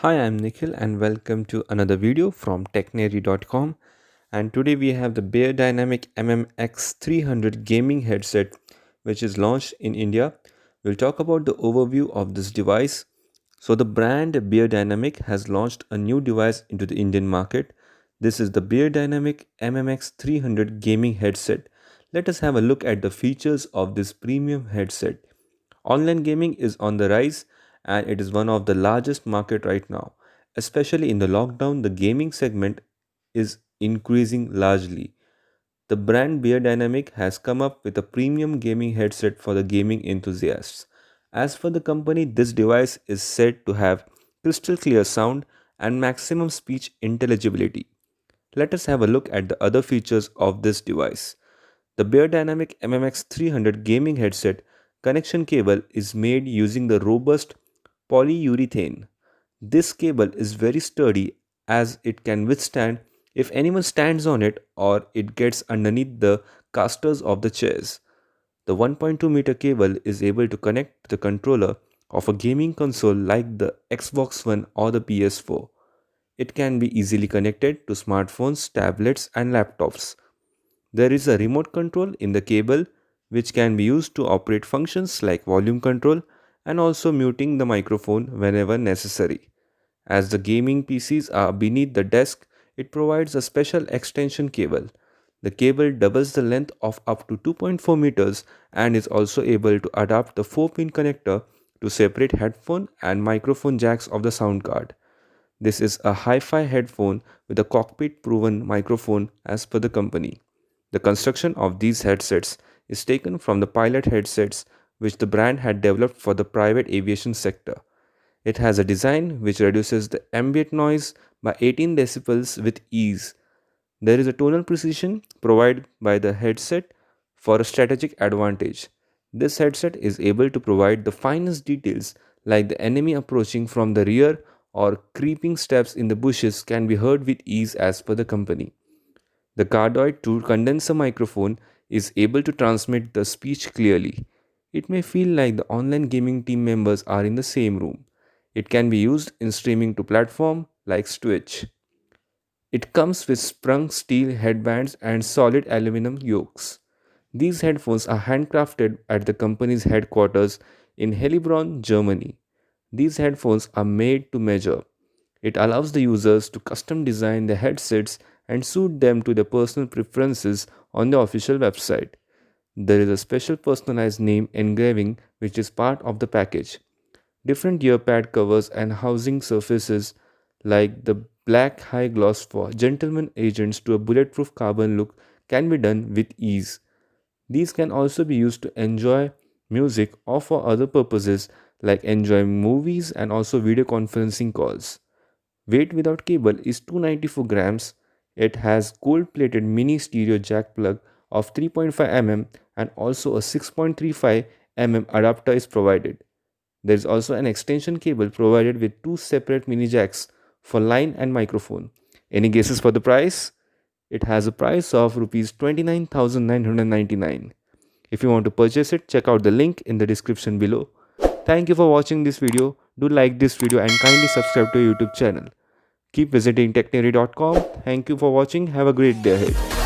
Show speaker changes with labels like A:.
A: Hi, I'm Nikhil and welcome to another video from Technary.com. And today we have the beyerdynamic MMX 300 gaming headset which is launched in India. We'll talk about the overview of this device. So the brand beyerdynamic has launched a new device into the Indian market. This is the beyerdynamic MMX 300 gaming headset. Let us have a look at the features of this premium headset. Online gaming is on the rise and it is one of the largest market right now. Especially in the lockdown, the gaming segment is increasing largely. The brand beyerdynamic has come up with a premium gaming headset for the gaming enthusiasts. As for the company, this device is said to have crystal clear sound and maximum speech intelligibility. Let us have a look at the other features of this device. The beyerdynamic MMX 300 gaming headset connection cable is made using the robust polyurethane. This cable is very sturdy as it can withstand if anyone stands on it or it gets underneath the casters of the chairs. The 1.2-meter cable is able to connect to the controller of a gaming console like the Xbox One or the PS4. It can be easily connected to smartphones, tablets, and laptops. There is a remote control in the cable which can be used to operate functions like volume control and also muting the microphone whenever necessary. As the gaming PCs are beneath the desk, it provides a special extension cable. The cable doubles the length of up to 2.4 meters and is also able to adapt the 4-pin connector to separate headphone and microphone jacks of the sound card. This is a hi-fi headphone with a cockpit-proven microphone as per the company. The construction of these headsets is taken from the pilot headsets which the brand had developed for the private aviation sector. It has a design which reduces the ambient noise by 18 decibels with ease. There is a tonal precision provided by the headset for a strategic advantage. This headset is able to provide the finest details like the enemy approaching from the rear or creeping steps in the bushes can be heard with ease as per the company. The cardioid to condenser microphone is able to transmit the speech clearly. It may feel like the online gaming team members are in the same room. It can be used in streaming to platform like Twitch. It comes with sprung steel headbands and solid aluminum yokes. These headphones are handcrafted at the company's headquarters in Helibron, Germany. These headphones are made to measure. It allows the users to custom design their headsets and suit them to their personal preferences on the official website. There is a special personalized name engraving which is part of the package. Different ear pad covers and housing surfaces like the black high gloss for gentleman agents to a bulletproof carbon look can be done with ease. These can also be used to enjoy music or for other purposes like enjoying movies and also video conferencing calls. Weight without cable is 294 grams. It has gold plated mini stereo jack plug of 3.5 mm and also a 6.35 mm adapter is provided. There is also an extension cable provided with two separate mini jacks for line and microphone. Any guesses for the price? It has a price of Rs 29,999. If you want to purchase it, check out the link in the description below. Thank you for watching this video. Do like this video and kindly subscribe to our YouTube channel. Keep visiting technary.com. Thank you for watching. Have a great day ahead.